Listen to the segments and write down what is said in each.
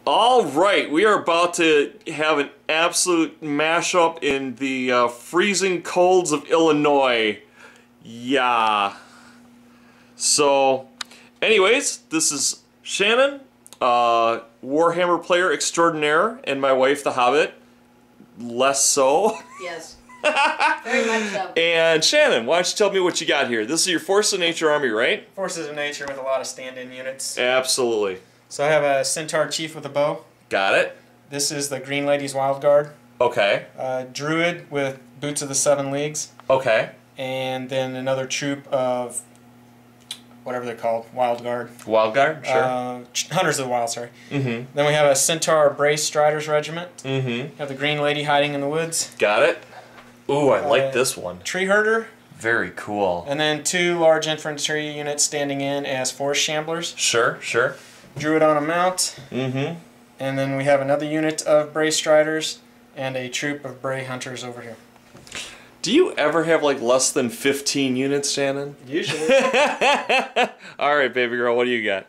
All right, we are about to have an absolute mashup in the freezing colds of Illinois. Yeah. So, anyways, this is Shannon, Warhammer player extraordinaire, and my wife, the Hobbit. Less so. Yes. Very much so. And Shannon, why don't you tell me what you got here? This is your Forces of Nature army, right? Forces of Nature with a lot of stand-in units. Absolutely. So I have a Centaur Chief with a bow. Got it. This is the Green Lady's Wild Guard. Okay. Druid with Boots of the Seven Leagues. Okay. And then another troop of whatever they're called, Wild Guard. Wild Guard, sure. Hunters of the Wild, sorry. Mm-hmm. Then we have a Centaur Brace Striders Regiment. Mm-hmm. Have the Green Lady hiding in the woods. Got it. Ooh, I like this one. Tree Herder. Very cool. And then 2 large infantry units standing in as Forest Shamblers. Sure, sure. Druid on a mount. Mm-hmm. And then we have another unit of Bray Striders and a troop of Bray Hunters over here. Do you ever have like less than 15 units, Shannon? Usually. All right, baby girl, what do you got?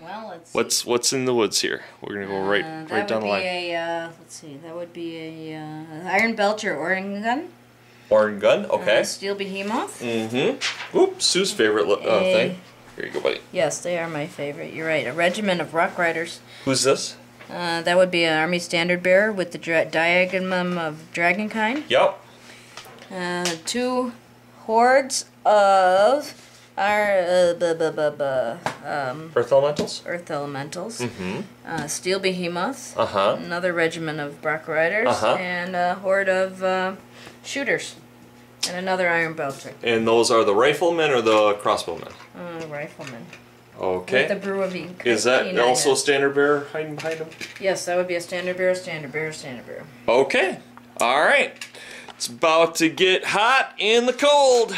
Well, let's see. What's in the woods here? We're gonna go right down the line. Let's see. That would be a Iron Belcher Oregon gun. Oregon gun, okay. Steel Behemoth. Mm-hmm. Oops, Sue's favorite thing. Here you go, buddy. Yes, they are my favorite. You're right. A regiment of Rock Riders. Who's this? That would be an Army Standard Bearer with the diagram of Dragonkind. Yep. 2 hordes of our Earth Elementals? Earth Elementals. Mm-hmm. Steel Behemoth. Uh-huh. Another regiment of Rock Riders. Uh-huh. And a horde of shooters. And another Iron Belcher. And those are the riflemen or the crossbowmen? Riflemen. Okay. With the brew of ink. Is that also standard bearer hiding behind them? Yes, that would be a standard bearer, standard bearer, standard bearer. Okay. All right. It's about to get hot in the cold.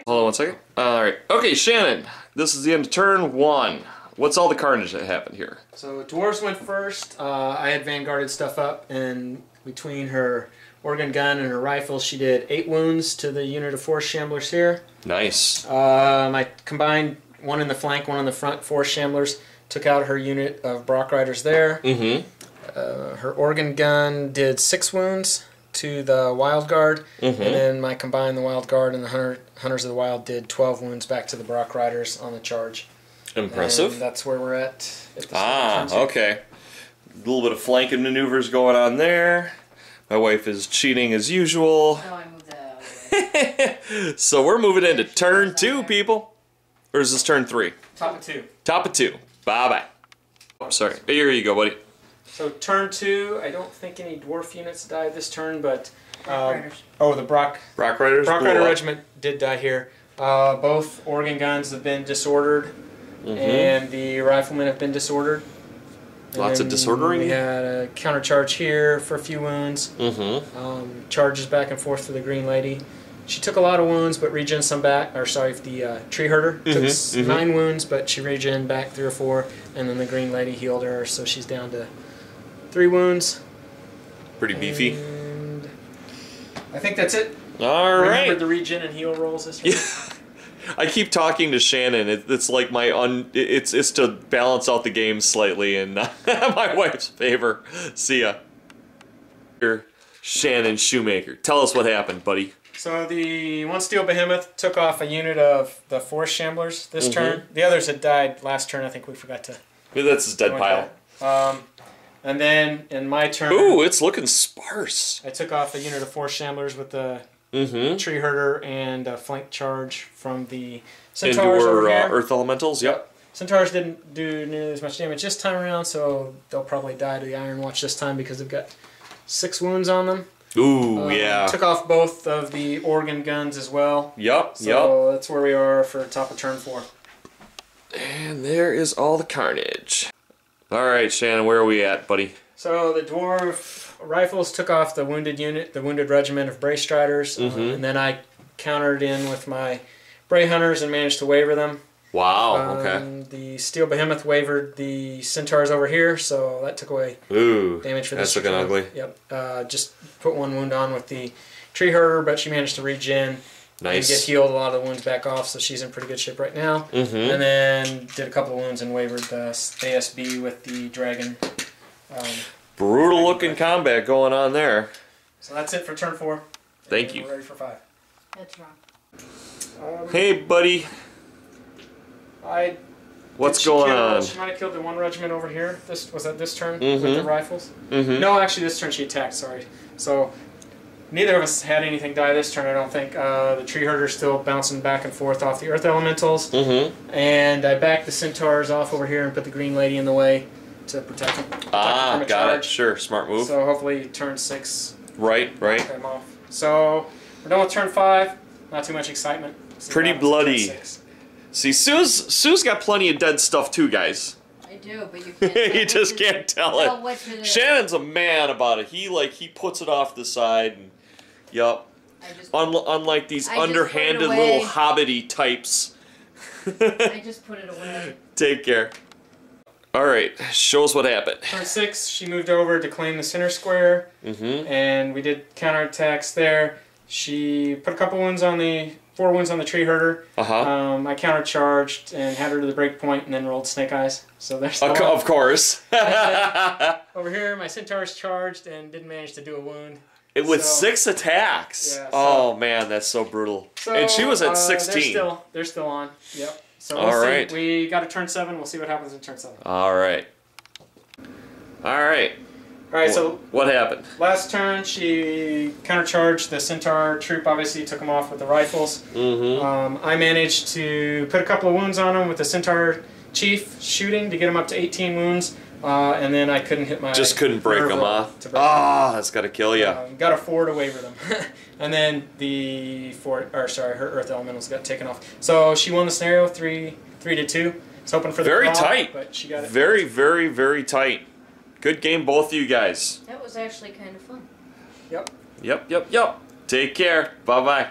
Hold on one second. All right. Okay, Shannon. This is the end of turn 1. What's all the carnage that happened here? So Dwarves went first. I had vanguarded stuff up, and between her organ gun and her rifle, she did 8 wounds to the unit of Forest Shamblers here. Nice. I combined 1 in the flank, 1 in the front, Forest Shamblers. Took out her unit of Brock Riders there. Mm-hmm. Her organ gun did 6 wounds to the Wild Guard, mm-hmm. and then I combined the Wild Guard and the Hunters of the Wild did 12 wounds back to the Brock Riders on the charge. Impressive. And that's where we're at the okay. A little bit of flanking maneuvers going on there. My wife is cheating as usual. No, I moved that out of the way. So we're moving into turn 2, people. Or is this turn 3? Top of 2. Top of 2. Bye-bye. Oh, sorry. Here you go, buddy. So turn 2, I don't think any dwarf units died this turn, but Riders. oh, the Brock Riders. Brock Rider Regiment did die here. Both organ guns have been disordered, mm-hmm. and the riflemen have been disordered. Lots of disordering. We had a countercharge here for a few wounds. Mm-hmm. Charges back and forth for the Green Lady. She took a lot of wounds, but regen some back. Or sorry, the Tree Herder took 9 wounds, but she regen back 3 or 4, and then the Green Lady healed her, so she's down to 3 wounds. Pretty beefy. And I think that's it. All right. Remember the regen and heal rolls this week? Yeah. I keep talking to Shannon. It's like my it's to balance out the game slightly in my wife's favor. See ya. Here, Shannon Shoemaker. Tell us what happened, buddy. So the 1 Steel Behemoth took off a unit of the Forest Shamblers this turn. The others had died last turn. I think we forgot to. Maybe that's his dead pile. And then in my turn, ooh, it's looking sparse. I took off a unit of Forest Shamblers with the Tree Herder and a flank charge from the Centaurs over here. Earth Elementals, yep. Centaurs didn't do nearly as much damage this time around, so they'll probably die to the Iron Watch this time because they've got 6 wounds on them. Ooh, yeah. Took off both of the organ guns as well. Yep, so that's where we are for top of turn 4. And there is all the carnage. All right, Shannon, where are we at, buddy? So the Dwarf Rifles took off the wounded unit, the wounded regiment of Bray Striders, and then I countered in with my Bray Hunters and managed to waver them. Wow, okay. The Steel Behemoth wavered the Centaurs over here, so that took away damage for this. That's looking ugly. Yep. Just put 1 wound on with the Tree Herder, but she managed to regen. Nice. And get healed a lot of the wounds back off, so she's in pretty good shape right now. Mm-hmm. And then did a couple of wounds and wavered the ASB with the dragon. Brutal looking combat going on there. So that's it for turn 4. Thank you. We're ready for 5. That's wrong. Hey, buddy. What's going on? She might have killed the one regiment over here. Was that this turn Mm-hmm. with the rifles? Mm-hmm. No, actually this turn she attacked, sorry. So neither of us had anything die this turn, I don't think. The tree herder's still bouncing back and forth off the earth elementals. Mm-hmm. And I backed the centaurs off over here and put the green lady in the way to protect him. Ah, from a got it. charge. Sure, smart move. So hopefully turn 6 Right. knock them off. So we're done with turn 5. Not too much excitement. See what Pretty happens in turn bloody. 6. See, Sue's got plenty of dead stuff too, guys. I do, but you can't. You just can't tell it. What's it. Shannon's a man about it. He puts it off the side. And, yup. Unlike these I just underhanded put it away. little hobbity types. I just put it away. Take care. All right, show us what happened. Turn 6, she moved over to claim the center square, and we did counterattacks there. She put a couple wounds on the 4 wounds on the tree herder. I countercharged and had her to the break point, and then rolled snake eyes. So there's Of course. over here. My centaurs charged and didn't manage to do a wound. With 6 attacks. Yeah, oh man, that's so brutal. So, and she was at 16. They're still on. Yep. So All we'll see. right. We got to turn 7. We'll see what happens in turn 7. All right. All right. All right. So what happened? last turn, she countercharged the centaur troop. Obviously, took them off with the rifles. I managed to put a couple of wounds on him with the centaur chief shooting to get him up to 18 wounds, and then I couldn't hit my. Just couldn't break nerve them roll off. to break That's gotta kill you. got a 4 to waver them, and then her earth elementals got taken off. So she won the scenario 3 to 2. It's hoping for the Very draw, tight. but she got it. Very, very, very tight. Good game, both of you guys. That was actually kind of fun. Yep. Yep. Take care. Bye-bye.